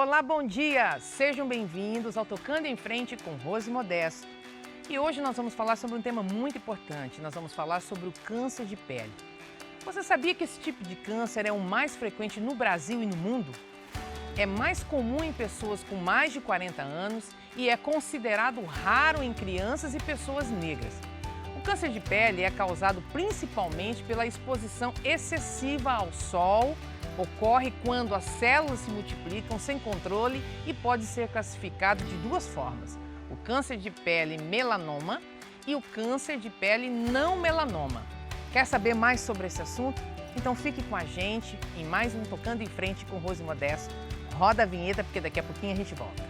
Olá, bom dia! Sejam bem-vindos ao Tocando em Frente com Rose Modesto. E hoje nós vamos falar sobre um tema muito importante. Nós vamos falar sobre o câncer de pele. Você sabia que esse tipo de câncer é o mais frequente no Brasil e no mundo? É mais comum em pessoas com mais de 40 anos e é considerado raro em crianças e pessoas negras. O câncer de pele é causado principalmente pela exposição excessiva ao sol. Ocorre quando as células se multiplicam sem controle e pode ser classificado de duas formas: o câncer de pele melanoma e o câncer de pele não melanoma. Quer saber mais sobre esse assunto? Então fique com a gente em mais um Tocando em Frente com Rose Modesto. Roda a vinheta porque daqui a pouquinho a gente volta.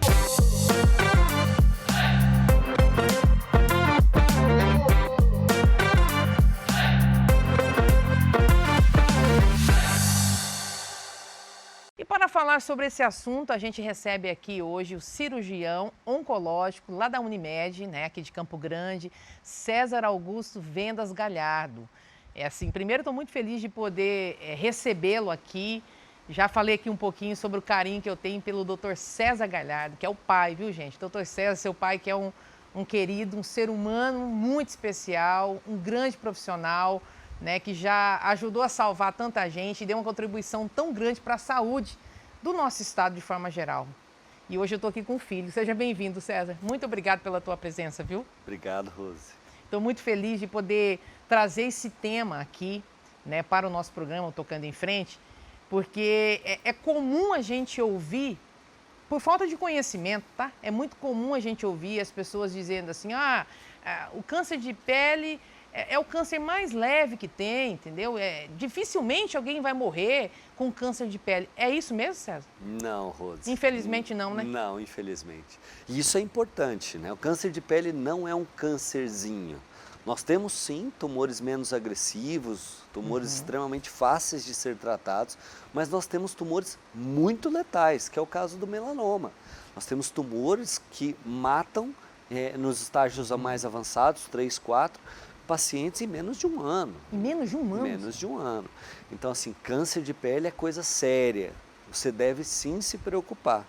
E para falar sobre esse assunto, a gente recebe aqui hoje o cirurgião oncológico lá da Unimed, aqui de Campo Grande, César Augusto Vendas Galhardo. Primeiro estou muito feliz de poder recebê-lo aqui. Já falei aqui um pouquinho sobre o carinho que eu tenho pelo Dr. César Galhardo, que é o pai, viu, gente? Dr. César, seu pai, que é um querido, um ser humano muito especial, um grande profissional, que já ajudou a salvar tanta gente e deu uma contribuição tão grande para a saúde do nosso estado de forma geral. E hoje eu estou aqui com o filho. Seja bem-vindo, César. Muito obrigado pela tua presença, viu? Obrigado, Rose. Estou muito feliz de poder trazer esse tema aqui, para o nosso programa Tocando em Frente, porque é comum a gente ouvir, por falta de conhecimento, tá? É muito comum a gente ouvir as pessoas dizendo assim, o câncer de pele é o câncer mais leve que tem, entendeu? Dificilmente alguém vai morrer com câncer de pele. É isso mesmo, César? Não, Rose. Infelizmente não, né? Não, infelizmente. E isso é importante, né? O câncer de pele não é um câncerzinho. Nós temos sim tumores menos agressivos, tumores extremamente fáceis de ser tratados, mas nós temos tumores muito letais, que é o caso do melanoma. Nós temos tumores que matam nos estágios mais avançados, 3, 4, pacientes em menos de um ano. Em menos de um ano? Menos de um ano. Então, assim, câncer de pele é coisa séria. Você deve sim se preocupar.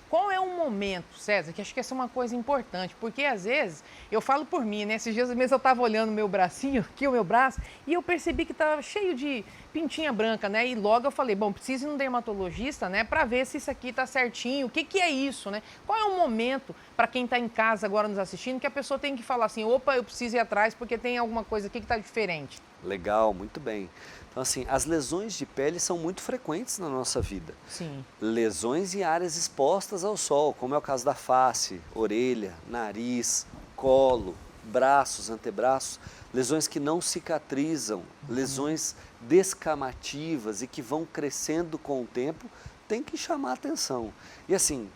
Qual é o momento, César, que acho que essa é uma coisa importante, porque às vezes, eu falo por mim, esses dias mesmo eu estava olhando o meu bracinho, aqui o meu braço, e eu percebi que estava cheio de pintinha branca, e logo eu falei, bom, preciso ir no dermatologista, para ver se isso aqui está certinho, o que é isso, Qual é o momento, para quem está em casa agora nos assistindo, que a pessoa tem que falar assim, opa, eu preciso ir atrás porque tem alguma coisa aqui que está diferente? Legal, muito bem. Então, assim, as lesões de pele são muito frequentes na nossa vida. Sim. Lesões em áreas expostas ao sol, como é o caso da face, orelha, nariz, colo, braços, antebraços, lesões que não cicatrizam, lesões descamativas e que vão crescendo com o tempo, tem que chamar atenção. E assim,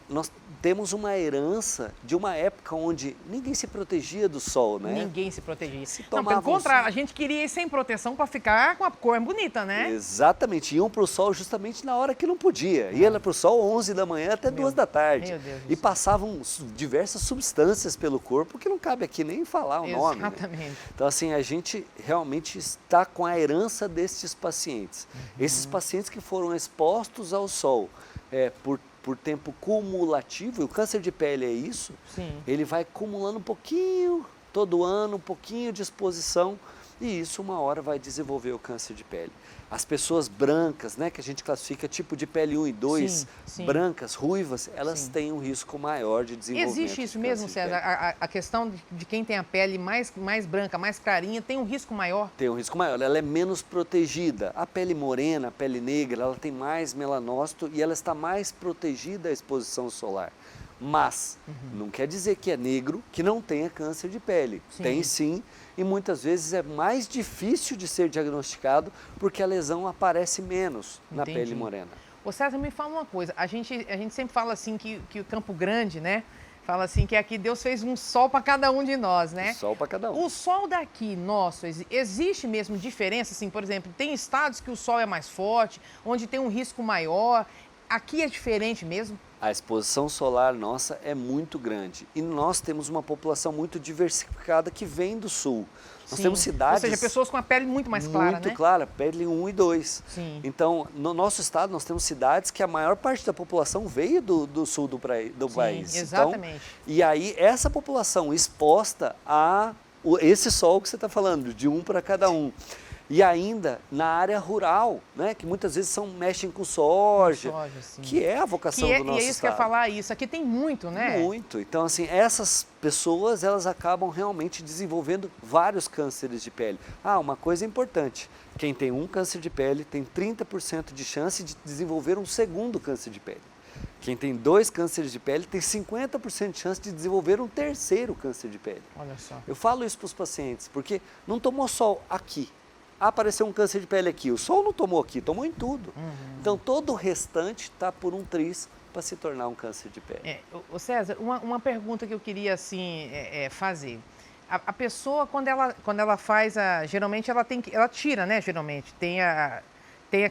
nós temos uma herança de uma época onde ninguém se protegia do sol, Ninguém se protegia. Não, pelo contrário, a gente queria ir sem proteção para ficar com a cor bonita, Exatamente, iam para o sol justamente na hora que não podia. Ia para o sol 11 da manhã até 2 da tarde. Meu Deus do e céu. passavam diversas substâncias pelo corpo que não cabe aqui nem falar o nome. Exatamente. Então, assim, a gente realmente está com a herança destes pacientes. Esses pacientes que foram expostos ao sol por tempo cumulativo, e o câncer de pele é isso, Sim. ele vai acumulando um pouquinho, todo ano, um pouquinho de exposição, e isso uma hora vai desenvolver o câncer de pele. As pessoas brancas, que a gente classifica tipo de pele 1 e 2, sim. brancas, ruivas, elas têm um risco maior de desenvolvimento. Existe isso mesmo, César? A questão de quem tem a pele mais branca, mais clarinha, tem um risco maior? Tem um risco maior, ela é menos protegida. A pele morena, a pele negra, ela tem mais melanócito e ela está mais protegida à exposição solar. Mas não quer dizer que é negro que não tenha câncer de pele. Sim. Tem sim, e muitas vezes é mais difícil de ser diagnosticado porque a lesão aparece menos na pele morena. Ô César, me fala uma coisa, a gente sempre fala assim que o Campo Grande, fala assim que aqui Deus fez um sol para cada um de nós, Um sol para cada um. O sol daqui, nosso, existe mesmo diferença? Assim, por exemplo, tem estados que o sol é mais forte, onde tem um risco maior, aqui é diferente mesmo? A exposição solar nossa é muito grande e nós temos uma população muito diversificada que vem do sul. Nós temos cidades... Ou seja, pessoas com a pele muito mais clara, né? Muito clara, pele 1 e 2. Sim. Então, no nosso estado, nós temos cidades que a maior parte da população veio do sul do país. Exatamente. Então, e aí, essa população exposta a esse sol que você está falando, de um para cada um. E ainda na área rural, né, que muitas vezes mexem com soja, que é a vocação do nosso estado. E é isso que eu ia falar, isso aqui tem muito, né? Muito. Então, assim, essas pessoas, elas acabam realmente desenvolvendo vários cânceres de pele. Ah, uma coisa importante, quem tem um câncer de pele tem 30% de chance de desenvolver um segundo câncer de pele. Quem tem 2 cânceres de pele tem 50% de chance de desenvolver um terceiro câncer de pele. Olha só. Eu falo isso para os pacientes, porque não tomou sol aqui. Apareceu um câncer de pele aqui, o sol não tomou aqui, tomou em tudo. Então, todo o restante está por um triz para se tornar um câncer de pele. César, uma pergunta que eu queria assim, fazer. A pessoa, quando ela faz, geralmente ela tira, né, geralmente, tem a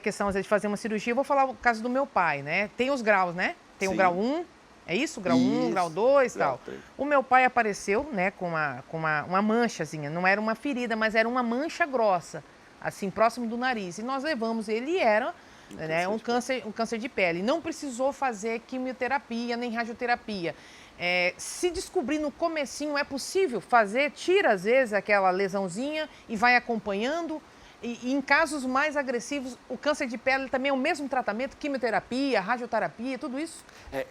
questão às vezes de fazer uma cirurgia. Eu vou falar o caso do meu pai, né, tem os graus, né, tem o grau 1, é isso? Grau 1, grau 2 e tal. 3. O meu pai apareceu, né, com uma manchazinha, não era uma ferida, mas era uma mancha grossa, assim, próximo do nariz. E nós levamos ele e era um câncer de pele. Não precisou fazer quimioterapia nem radioterapia. Se descobrir no comecinho, é possível fazer, tira às vezes aquela lesãozinha e vai acompanhando. E em casos mais agressivos, o câncer de pele também é o mesmo tratamento, quimioterapia, radioterapia, tudo isso?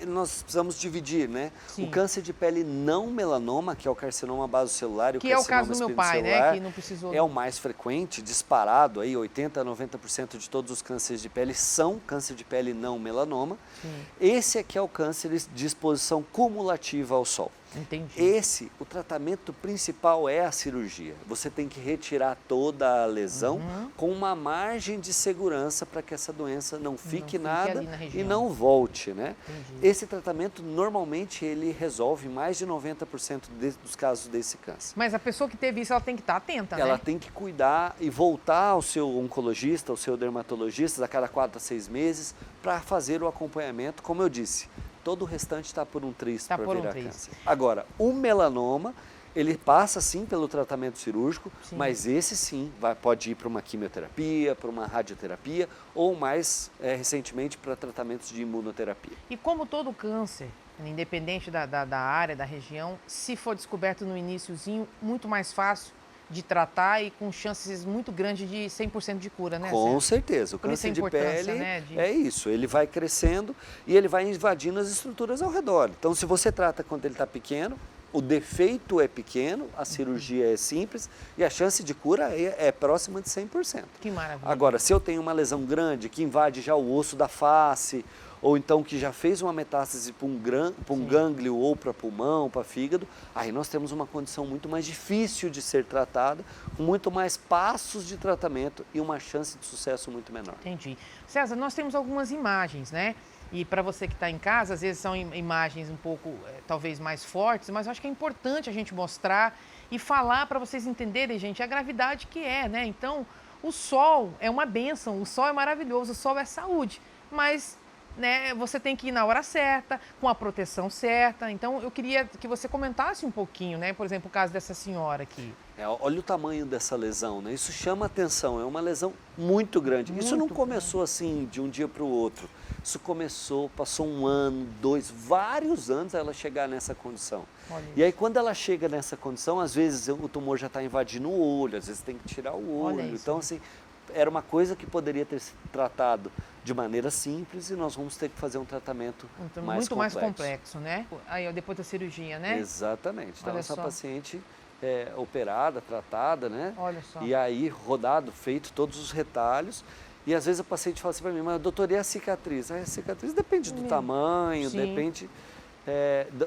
Nós precisamos dividir, né? Sim. O câncer de pele não melanoma, que é o carcinoma basocelular, e que é o caso do meu pai, né? Que não precisou... É o mais frequente, disparado, aí 80% a 90% de todos os cânceres de pele são câncer de pele não melanoma. Sim. Esse aqui é o câncer de exposição cumulativa ao sol. Entendi. O tratamento principal é a cirurgia. Você tem que retirar toda a lesão com uma margem de segurança para que essa doença não fique nada e não volte, né? Entendi. Esse tratamento, normalmente, ele resolve mais de 90% dos casos desse câncer. Mas a pessoa que teve isso, ela tem que estar atenta, né? Ela tem que cuidar e voltar ao seu oncologista, ao seu dermatologista, a cada 4 a 6 meses, para fazer o acompanhamento, como eu disse. Todo o restante está por um triz para virar câncer. Agora, o melanoma, ele passa sim pelo tratamento cirúrgico, mas esse sim pode ir para uma quimioterapia, para uma radioterapia ou mais recentemente para tratamentos de imunoterapia. E como todo câncer, independente da área, da região, se for descoberto no iniciozinho, muito mais fácil de tratar e com chances muito grandes de 100% de cura, né? Com certeza. O câncer de pele é isso, ele vai crescendo e ele vai invadindo as estruturas ao redor. Então, se você trata quando ele está pequeno, o defeito é pequeno, a cirurgia é simples e a chance de cura é próxima de 100%. Que maravilha. Agora, se eu tenho uma lesão grande que invade já o osso da face, ou então que já fez uma metástase para um gânglio ou para pulmão, para fígado, aí nós temos uma condição muito mais difícil de ser tratada, com muito mais passos de tratamento e uma chance de sucesso muito menor. Entendi. César, nós temos algumas imagens, né? E para você que está em casa, às vezes são imagens um pouco, talvez, mais fortes, mas eu acho que é importante a gente mostrar e falar para vocês entenderem, gente, a gravidade que é, né? Então, o sol é uma bênção, o sol é maravilhoso, o sol é saúde, mas... né, você tem que ir na hora certa, com a proteção certa. Então, eu queria que você comentasse um pouquinho, né? Por exemplo, o caso dessa senhora aqui. Olha o tamanho dessa lesão, né? Isso chama atenção, é uma lesão muito grande. Isso não começou assim de um dia para o outro. Isso começou, passou 1 ano, 2, vários anos a ela chegar nessa condição. E aí, quando ela chega nessa condição, às vezes o tumor já está invadindo o olho, às vezes tem que tirar o olho. Então, assim, era uma coisa que poderia ter sido tratado de maneira simples e nós vamos ter que fazer um tratamento muito mais complexo, né? Aí, depois da cirurgia, né? Exatamente. Então, essa paciente operada, tratada, né? Olha só. E aí, feito todos os retalhos. E às vezes a paciente fala assim para mim, mas doutor, e a cicatriz? A cicatriz depende do tamanho, depende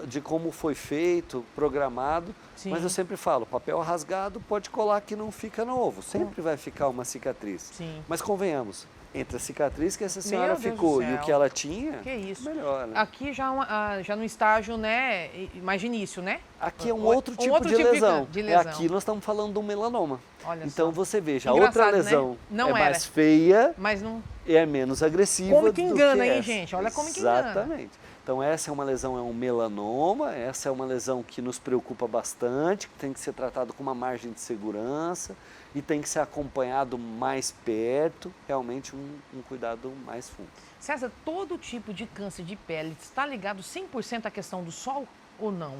de como foi feito, programado. Sim. Mas eu sempre falo, papel rasgado pode colar que não fica novo, sempre vai ficar uma cicatriz. Sim. Mas convenhamos, entre a cicatriz que essa senhora ficou e o que ela tinha, que isso? melhor, né? Aqui já no estágio, né, mais de início, né? Aqui é um outro tipo de lesão. Aqui nós estamos falando de um melanoma. Olha então só. você veja, a outra lesão né? é mais feia, mas não... é menos agressiva. Como que engana, hein, essa. gente? Olha como que engana. Exatamente. Então essa é uma lesão, é um melanoma, essa é uma lesão que nos preocupa bastante, que tem que ser tratado com uma margem de segurança e tem que ser acompanhado mais perto, realmente um cuidado mais fundo. César, todo tipo de câncer de pele está ligado 100% à questão do sol ou não?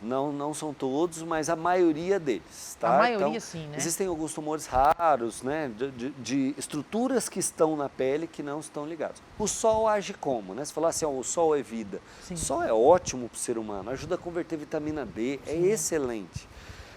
Não são todos, mas a maioria deles, tá? A maioria então, sim, né? Existem alguns tumores raros, né, de estruturas que estão na pele que não estão ligados. O sol age como, né? Você fala assim, ó, o sol é vida. Sim. O sol é ótimo para o ser humano, ajuda a converter vitamina D, é excelente.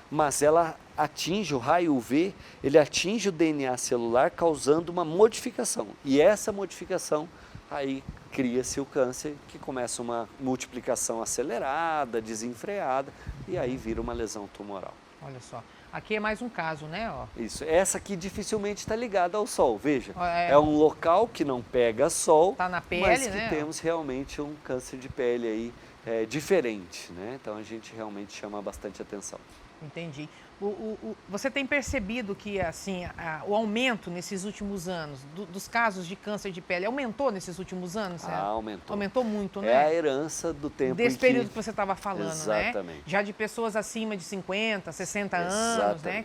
Mas ela atinge, o raio UV, ele atinge o DNA celular causando uma modificação. E essa modificação aí cria-se o câncer, que começa uma multiplicação acelerada, desenfreada, e aí vira uma lesão tumoral. Olha só, aqui é mais um caso, né? Ó. Isso, essa aqui dificilmente está ligada ao sol, veja, é um local que não pega sol, tá na pele, mas que né? temos realmente um câncer de pele aí diferente, né? Então a gente realmente chama bastante atenção. Entendi. Você tem percebido que assim, o aumento nesses últimos anos dos casos de câncer de pele aumentou nesses últimos anos? Aumentou. Aumentou muito, né? É a herança do tempo desse período que você estava falando, Exatamente. né? Já de pessoas acima de 50, 60 anos, né?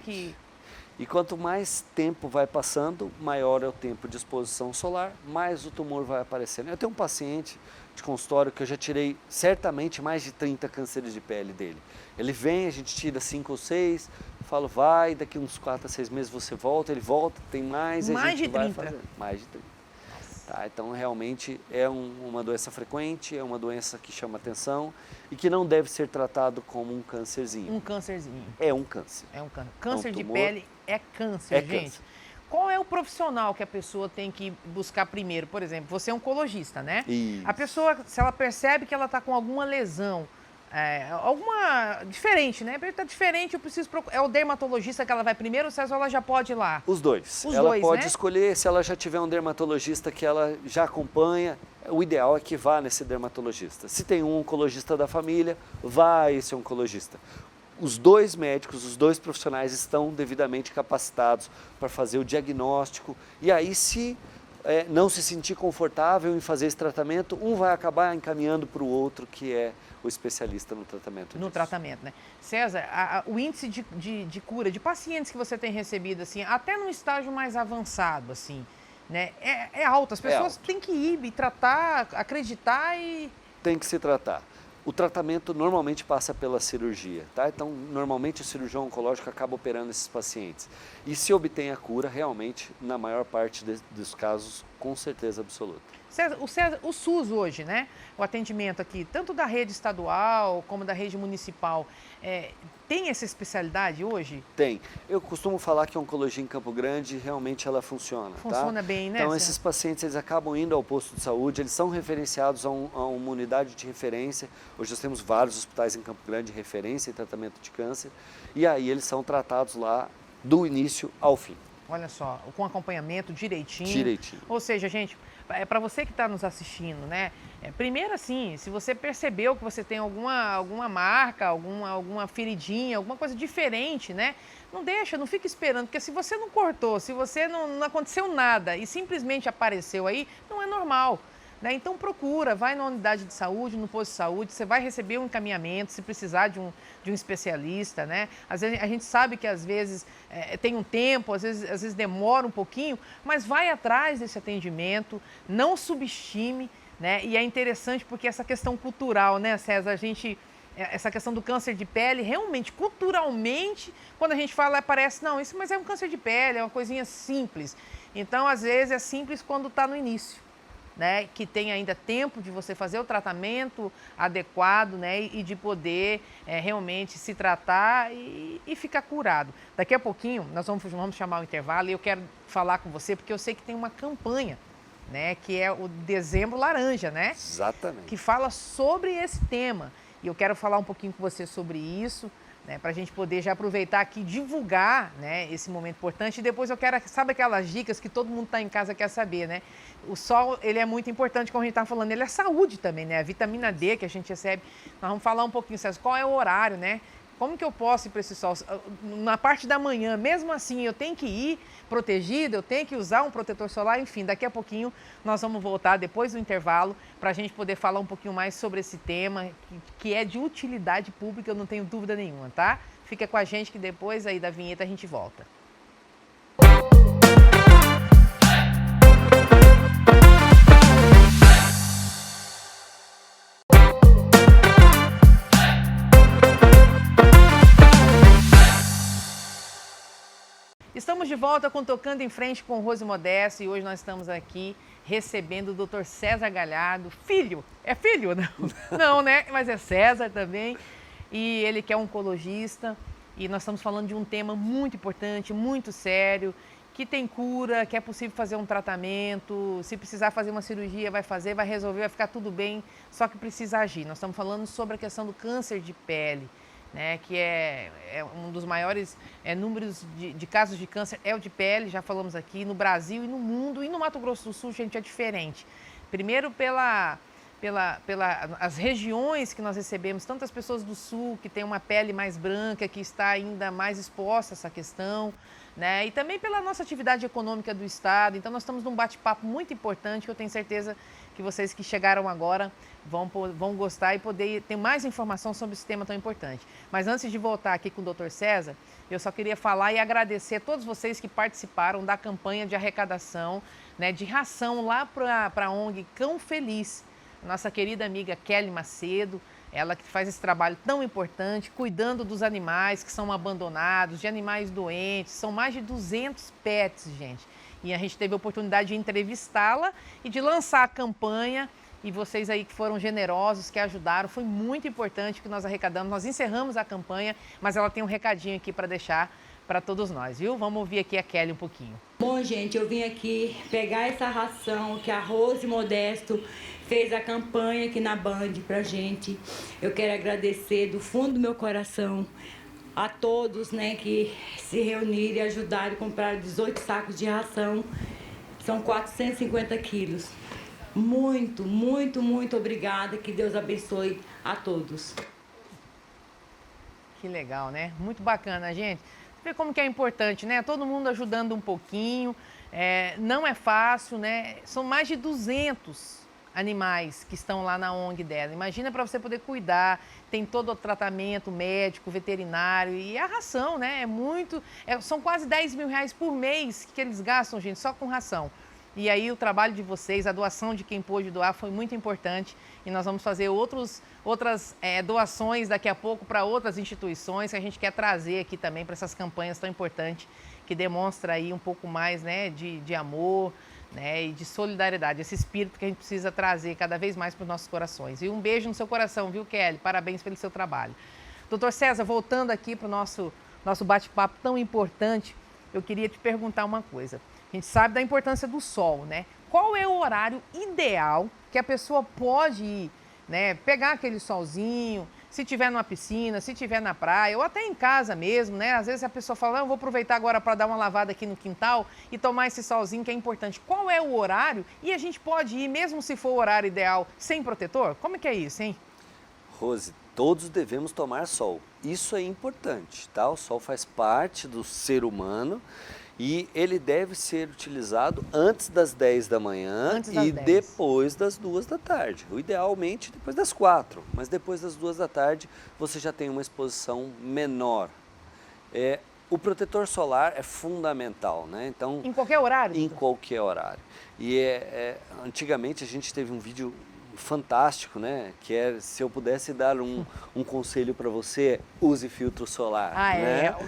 E quanto mais tempo vai passando, maior é o tempo de exposição solar, mais o tumor vai aparecendo. Eu tenho um paciente de consultório que eu já tirei certamente mais de 30 cânceres de pele dele. Ele vem, a gente tira 5 ou 6, falo, vai, daqui uns 4 a 6 meses você volta, ele volta, tem mais, e a gente vai fazendo. Mais de 30. Tá, então realmente é uma doença frequente, é uma doença que chama atenção e que não deve ser tratado como um câncerzinho. Um câncerzinho. É um câncer. É um câncer. Câncer de tumor. pele é câncer, gente. Câncer. Qual é o profissional que a pessoa tem que buscar primeiro? Por exemplo, você é oncologista, né? Isso. A pessoa, se ela percebe que ela está com alguma lesão, alguma diferente, né? Está diferente, eu preciso procurar. É o dermatologista que ela vai primeiro, ou ela já pode ir lá? Os dois. Os ela dois, pode né? escolher, se ela já tiver um dermatologista que ela já acompanha, o ideal é que vá nesse dermatologista. Se tem um oncologista da família, vá a esse oncologista. Os dois médicos, os dois profissionais estão devidamente capacitados para fazer o diagnóstico e aí se não se sentir confortável em fazer esse tratamento, um vai acabar encaminhando para o outro que é o especialista no tratamento No tratamento, né? César, o índice de cura de pacientes que você tem recebido, assim, até num estágio mais avançado, assim, né? É alto, as pessoas têm que ir e tratar, acreditar e... Tem que se tratar. O tratamento normalmente passa pela cirurgia, tá? Então, normalmente o cirurgião oncológico acaba operando esses pacientes. E se obtém a cura, realmente, na maior parte dos casos, com certeza absoluta. O SUS hoje, né? O atendimento aqui, tanto da rede estadual como da rede municipal, tem essa especialidade hoje? Tem. Eu costumo falar que a oncologia em Campo Grande realmente ela funciona. Funciona bem, né? Então esses pacientes eles acabam indo ao posto de saúde, eles são referenciados a uma unidade de referência. Hoje nós temos vários hospitais em Campo Grande de referência em tratamento de câncer e aí eles são tratados lá do início ao fim. Olha só, com acompanhamento direitinho. Direitinho. Ou seja, gente, para você que está nos assistindo, né? Primeiro assim, se você percebeu que você tem alguma marca, alguma feridinha, alguma coisa diferente, né? Não deixa, não fica esperando, porque se você não cortou, se você não aconteceu nada e simplesmente apareceu aí, não é normal. Né? Então procura, vai na unidade de saúde, no posto de saúde, você vai receber um encaminhamento, se precisar de um especialista, né? Às vezes, a gente sabe que às vezes tem um tempo, às vezes demora um pouquinho, mas vai atrás desse atendimento, não subestime, né? E é interessante porque essa questão cultural, né, César, essa questão do câncer de pele, realmente, culturalmente, quando a gente fala, parece, não, isso mas é um câncer de pele, é uma coisinha simples. Então, às vezes, é simples quando está no início. Né, que tem ainda tempo de você fazer o tratamento adequado, né, e de poder realmente se tratar e ficar curado. Daqui a pouquinho nós vamos chamar o intervalo e eu quero falar com você porque eu sei que tem uma campanha, né, que é o Dezembro Laranja, né? Exatamente. Que fala sobre esse tema e eu quero falar um pouquinho com você sobre isso, né, para a gente poder já aproveitar aqui e divulgar, né, esse momento importante. E depois eu quero, sabe aquelas dicas que todo mundo está em casa quer saber, né? O sol, ele é muito importante, como a gente está falando, ele é saúde também, né? A vitamina D que a gente recebe. Nós vamos falar um pouquinho, César, qual é o horário, né? Como que eu posso ir para esse sol? Na parte da manhã, mesmo assim, eu tenho que ir protegida, eu tenho que usar um protetor solar, enfim, daqui a pouquinho nós vamos voltar depois do intervalo para a gente poder falar um pouquinho mais sobre esse tema, que é de utilidade pública, eu não tenho dúvida nenhuma, tá? Fica com a gente que depois aí da vinheta a gente volta. Estamos de volta com Tocando em Frente com Rose Modesto e hoje nós estamos aqui recebendo o Dr. César Galhardo, filho, é filho? Não, não, né? Mas é César também, e ele que é oncologista e nós estamos falando de um tema muito importante, muito sério, que tem cura, que é possível fazer um tratamento, se precisar fazer uma cirurgia vai fazer, vai resolver, vai ficar tudo bem, só que precisa agir. Nós estamos falando sobre a questão do câncer de pele, né, que é um dos maiores números de casos de câncer, é o de pele, já falamos aqui, no Brasil e no mundo, e no Mato Grosso do Sul, gente, é diferente. Primeiro as regiões que nós recebemos, tantas pessoas do Sul que têm uma pele mais branca, que está ainda mais exposta a essa questão, né, e também pela nossa atividade econômica do Estado. Então nós estamos num bate-papo muito importante, que eu tenho certeza que vocês que chegaram agora vão gostar e poder ter mais informação sobre esse tema tão importante. Mas antes de voltar aqui com o Dr. César, eu só queria falar e agradecer a todos vocês que participaram da campanha de arrecadação, né, de ração lá para a ONG Cão Feliz. Nossa querida amiga Kelly Macedo, ela que faz esse trabalho tão importante, cuidando dos animais que são abandonados, de animais doentes, são mais de 200 pets, gente. E a gente teve a oportunidade de entrevistá-la e de lançar a campanha. E vocês aí que foram generosos, que ajudaram, foi muito importante que nós arrecadamos. Nós encerramos a campanha, mas ela tem um recadinho aqui para deixar para todos nós, viu? Vamos ouvir aqui a Kelly um pouquinho. Bom, gente, eu vim aqui pegar essa ração que a Rose Modesto fez a campanha aqui na Band pra gente. Eu quero agradecer do fundo do meu coração a todos, né, que se reuniram e ajudaram a comprar 18 sacos de ração. São 450 quilos. Muito, muito, muito obrigada. Que Deus abençoe a todos. Que legal, né? Muito bacana, gente. Vê como que é importante, né? Todo mundo ajudando um pouquinho. Não é fácil, né? São mais de 200 animais que estão lá na ONG dela. Imagina para você poder cuidar, tem todo o tratamento médico, veterinário e a ração, né? São quase 10 mil reais por mês que eles gastam, gente, só com ração. E aí o trabalho de vocês, a doação de quem pôde doar foi muito importante e nós vamos fazer outras doações daqui a pouco para outras instituições que a gente quer trazer aqui também para essas campanhas tão importantes que demonstra aí um pouco mais, né, de amor, né, e de solidariedade, esse espírito que a gente precisa trazer cada vez mais para os nossos corações. E um beijo no seu coração, viu, Kelly? Parabéns pelo seu trabalho. Doutor César, voltando aqui para o nosso bate-papo tão importante, eu queria te perguntar uma coisa. A gente sabe da importância do sol, né? Qual é o horário ideal que a pessoa pode ir, né? Pegar aquele solzinho, se tiver numa piscina, se tiver na praia, ou até em casa mesmo, né? Às vezes a pessoa fala, eu vou aproveitar agora para dar uma lavada aqui no quintal e tomar esse solzinho que é importante. Qual é o horário? E a gente pode ir, mesmo se for o horário ideal, sem protetor? Como é que é isso, hein? Rose, todos devemos tomar sol. Isso é importante, tá? O sol faz parte do ser humano e ele deve ser utilizado antes das 10 da manhã e depois das 2 da tarde. Idealmente depois das 4, mas depois das 2 da tarde você já tem uma exposição menor. O protetor solar é fundamental, né? Então, em qualquer horário? Em qualquer horário. E antigamente a gente teve um vídeo fantástico, né? Que se eu pudesse dar um conselho para você, use filtro solar.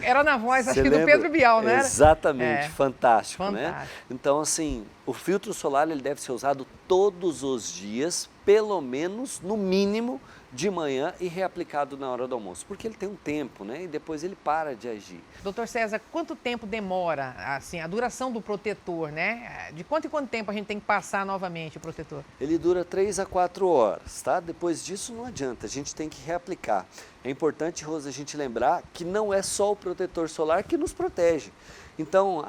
Era na voz, acho que do Pedro Bial, né? Exatamente, fantástico, né? Então, assim, O filtro solar ele deve ser usado todos os dias, pelo menos, no mínimo, de manhã e reaplicado na hora do almoço, porque ele tem um tempo, né? E depois ele para de agir. Doutor César, quanto tempo demora, assim, a duração do protetor, né? De quanto em quanto tempo a gente tem que passar novamente o protetor? Ele dura 3 a 4 horas, tá? Depois disso não adianta, a gente tem que reaplicar. É importante, Rosa, a gente lembrar que não é só o protetor solar que nos protege. Então,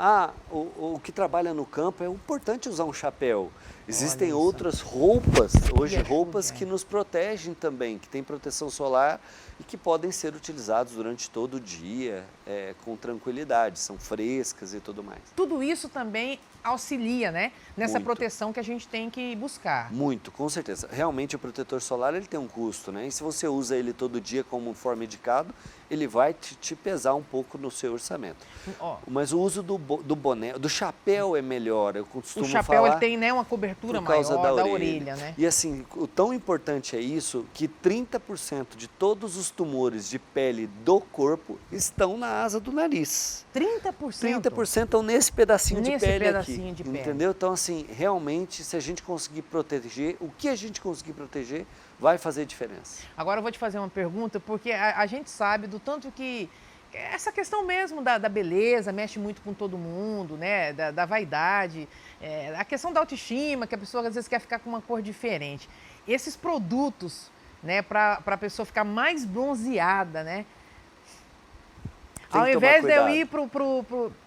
o que trabalha no campo é importante usar um chapéu. Existem outras roupas, hoje roupas que nos protegem também, que têm proteção solar e que podem ser utilizados durante todo o dia com tranquilidade, são frescas e tudo mais. Tudo isso também auxilia, né? Nessa Muito. proteção que a gente tem que buscar. Muito, com certeza. Realmente o protetor solar ele tem um custo, né? E se você usa ele todo dia como for medicado, ele vai te pesar um pouco no seu orçamento. Mas o uso do boné, do chapéu é melhor, eu costumo falar. O chapéu falar ele tem, né, uma cobertura por causa maior da orelha, né? E assim, o tão importante é isso que 30% de todos os tumores de pele do corpo estão na asa do nariz. 30%? 30% estão nesse pedacinho de pele pedacinho aqui, de pele. entendeu? Então assim, realmente, se a gente conseguir proteger, o que a gente conseguir proteger vai fazer diferença. Agora eu vou te fazer uma pergunta, porque a gente sabe do tanto que essa questão mesmo da beleza mexe muito com todo mundo, né? Da vaidade, a questão da autoestima, que a pessoa às vezes quer ficar com uma cor diferente. Esses produtos, né, para a pessoa ficar mais bronzeada, né? Ao invés de eu ir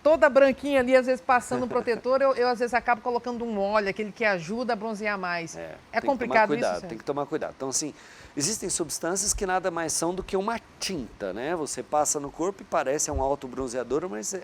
toda branquinha ali, às vezes passando um protetor, eu às vezes acabo colocando um óleo, aquele que ajuda a bronzear mais. É complicado isso? Tem que tomar cuidado. Então, assim, existem substâncias que nada mais são do que uma tinta, né? Você passa no corpo e parece um autobronzeador, mas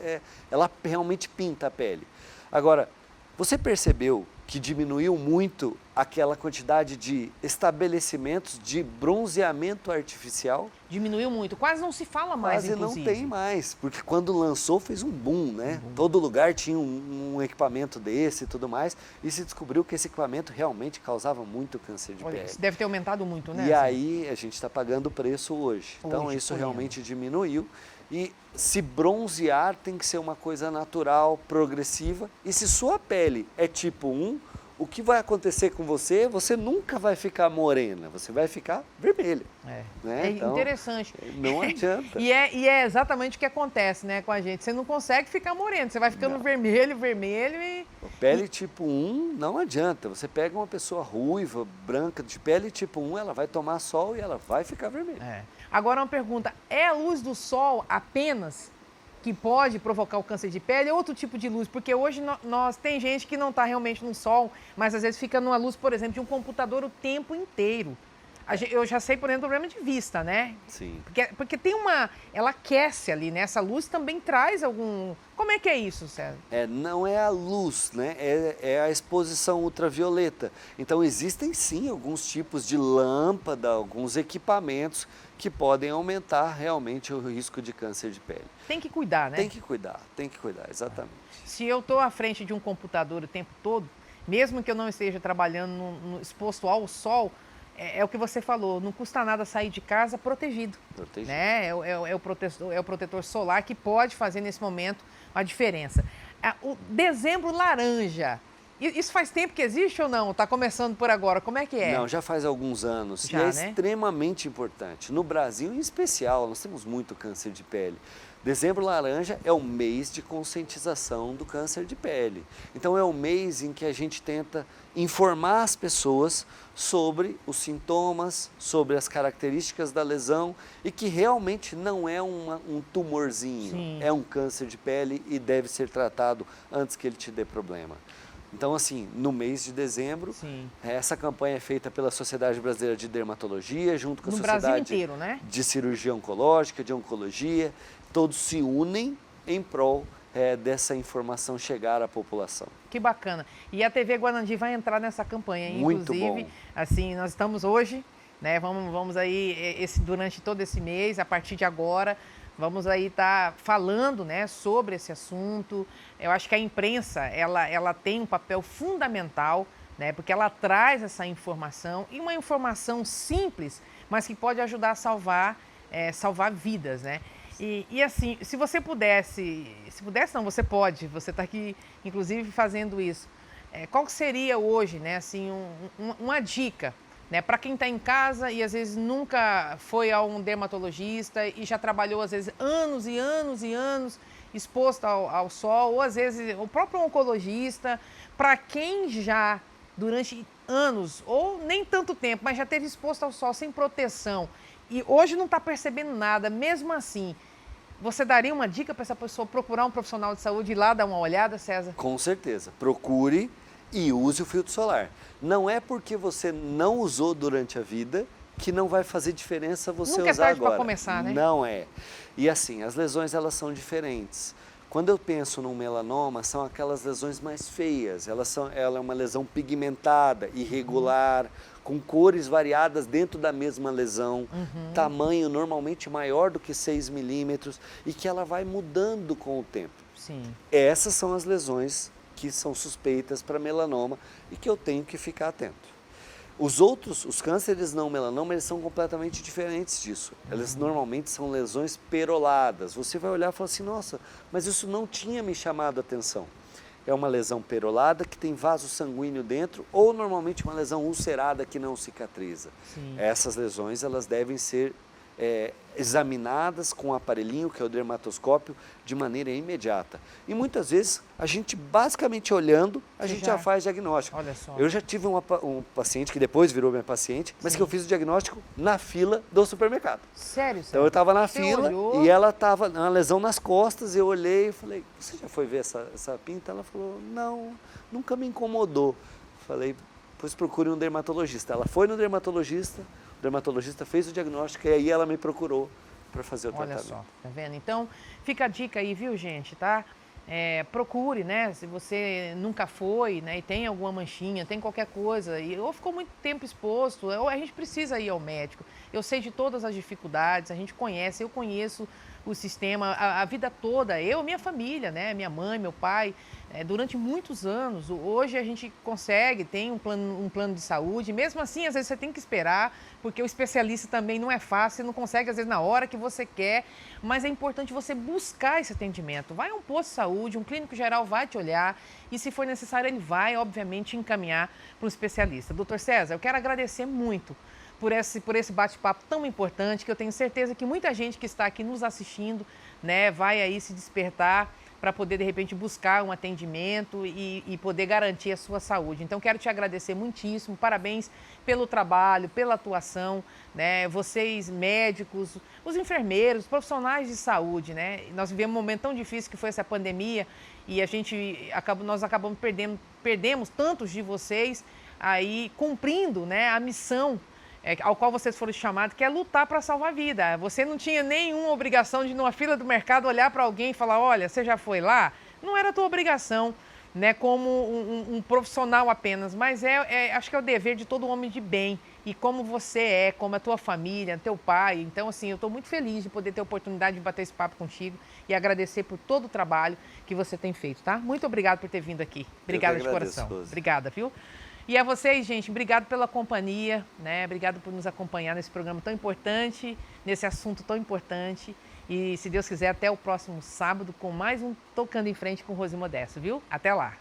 ela realmente pinta a pele. Agora, você percebeu que diminuiu muito aquela quantidade de estabelecimentos de bronzeamento artificial? Diminuiu muito, quase não se fala mais, inclusive. Quase não tem mais, porque quando lançou fez um boom, né? Todo lugar tinha um equipamento desse e tudo mais, e se descobriu que esse equipamento realmente causava muito câncer de pele. Isso deve ter aumentado muito, né? E aí a gente está pagando o preço hoje. Então isso realmente diminuiu. E se bronzear tem que ser uma coisa natural, progressiva. E se sua pele é tipo 1, o que vai acontecer com você? Você nunca vai ficar morena, você vai ficar vermelha. Né? Então, interessante. Não adianta. E é exatamente o que acontece, né, com a gente. Você não consegue ficar moreno, você vai ficando vermelho e... Pele tipo 1 não adianta. Você pega uma pessoa ruiva, branca, de pele tipo 1, ela vai tomar sol e ela vai ficar vermelha. Agora uma pergunta, é a luz do sol apenas que pode provocar o câncer de pele ou outro tipo de luz? Porque hoje tem gente que não está realmente no sol, mas às vezes fica numa luz, por exemplo, de um computador o tempo inteiro. Eu já sei, por exemplo, problema de vista, né? Sim. Porque tem ela aquece ali, né? Essa luz também traz algum... Como é que é isso, César? Não é a luz, né? É a exposição ultravioleta. Então existem sim alguns tipos de lâmpada, alguns equipamentos que podem aumentar realmente o risco de câncer de pele. Tem que cuidar, né? Tem que cuidar, exatamente. Se eu estou à frente de um computador o tempo todo, mesmo que eu não esteja trabalhando exposto ao sol, é o que você falou, não custa nada sair de casa protegido. Né? É o protetor solar que pode fazer nesse momento a diferença. O dezembro laranja, isso faz tempo que existe ou não? Está começando por agora, como é que é? Não, já faz alguns anos Já, e é né? extremamente importante. No Brasil em especial, nós temos muito câncer de pele. Dezembro laranja é o mês de conscientização do câncer de pele. Então é o mês em que a gente tenta informar as pessoas sobre os sintomas, sobre as características da lesão e que realmente não é um tumorzinho, Sim. É um câncer de pele e deve ser tratado antes que ele te dê problema. Então, assim, no mês de dezembro, essa campanha é feita pela Sociedade Brasileira de Dermatologia, junto com a Sociedade inteiro, né? de Cirurgia Oncológica, de Oncologia, todos se unem em prol dessa informação chegar à população. Que bacana. E a TV Guanandi vai entrar nessa campanha, Muito inclusive, bom. assim, nós estamos hoje, né, vamos aí, durante todo esse mês, a partir de agora, vamos aí estar falando, né, sobre esse assunto. Eu acho que a imprensa, ela tem um papel fundamental, né, porque ela traz essa informação, e uma informação simples, mas que pode ajudar a salvar vidas, né? E assim, se pudesse não, você pode, você está aqui, inclusive, fazendo isso. qual que seria hoje, né, assim, uma dica, né, para quem está em casa e às vezes nunca foi a um dermatologista e já trabalhou às vezes anos e anos e anos exposto ao sol, ou às vezes o próprio oncologista, para quem já durante anos ou nem tanto tempo, mas já teve exposto ao sol sem proteção e hoje não está percebendo nada, mesmo assim, você daria uma dica para essa pessoa procurar um profissional de saúde e ir lá dar uma olhada, César? Com certeza. Procure e use o filtro solar. Não é porque você não usou durante a vida que não vai fazer diferença você Nunca usar é tarde agora. para começar, né? Não é. E assim, as lesões elas são diferentes. Quando eu penso num melanoma, são aquelas lesões mais feias. Ela é uma lesão pigmentada, irregular, com cores variadas dentro da mesma lesão, tamanho normalmente maior do que 6 milímetros e que ela vai mudando com o tempo. Sim. Essas são as lesões que são suspeitas para melanoma e que eu tenho que ficar atento. Os cânceres não melanoma, eles são completamente diferentes disso. Eles normalmente são lesões peroladas. Você vai olhar e falar assim, nossa, mas isso não tinha me chamado a atenção. É uma lesão perolada que tem vaso sanguíneo dentro ou normalmente uma lesão ulcerada que não cicatriza. Sim. Essas lesões, elas devem ser examinadas com um aparelhinho, que é o dermatoscópio, de maneira imediata. E muitas vezes, a gente basicamente olhando, a gente já faz diagnóstico. Olha só. Eu já tive um paciente que depois virou minha paciente, mas que eu fiz o diagnóstico na fila do supermercado. Sério? Então eu estava na Você fila olhou? e ela estava uma lesão nas costas, eu olhei e falei, você já foi ver essa pinta? Ela falou, não, nunca me incomodou. Falei, pois procure um dermatologista. Ela foi no dermatologista, o dermatologista fez o diagnóstico e aí ela me procurou para fazer o tratamento. Olha só, tá vendo? Então, fica a dica aí, viu, gente, tá? Procure, né, se você nunca foi, né, e tem alguma manchinha, tem qualquer coisa, ou ficou muito tempo exposto, ou a gente precisa ir ao médico. Eu sei de todas as dificuldades, a gente conhece, eu conheço o sistema a vida toda, eu e minha família, né, minha mãe, meu pai, durante muitos anos. Hoje a gente consegue, tem um plano de saúde, mesmo assim, às vezes você tem que esperar, porque o especialista também não é fácil, você não consegue, às vezes, na hora que você quer, mas é importante você buscar esse atendimento. Vai a um posto de saúde, um clínico geral vai te olhar e, se for necessário, ele vai, obviamente, encaminhar para um especialista. Doutor César, eu quero agradecer muito por esse bate-papo tão importante, que eu tenho certeza que muita gente que está aqui nos assistindo, né, vai aí se despertar para poder, de repente, buscar um atendimento e poder garantir a sua saúde. Então, quero te agradecer muitíssimo, parabéns pelo trabalho, pela atuação, né? Vocês, médicos, os enfermeiros, profissionais de saúde, né? Nós vivemos um momento tão difícil que foi essa pandemia e nós acabamos perdemos tantos de vocês aí cumprindo, né, a missão ao qual vocês foram chamados, que é lutar para salvar a vida. Você não tinha nenhuma obrigação de, numa fila do mercado, olhar para alguém e falar, olha, você já foi lá? Não era a tua obrigação, né, como um profissional apenas, mas acho que é o dever de todo homem de bem. E como você como a tua família, teu pai. Então, assim, eu estou muito feliz de poder ter a oportunidade de bater esse papo contigo e agradecer por todo o trabalho que você tem feito, tá? Muito obrigado por ter vindo aqui. Obrigada de coração. Rose. Obrigada, viu? E a vocês, gente, obrigado pela companhia, né? Obrigado por nos acompanhar nesse programa tão importante, nesse assunto tão importante. E, se Deus quiser, até o próximo sábado com mais um Tocando em Frente com Rose Modesto, viu? Até lá!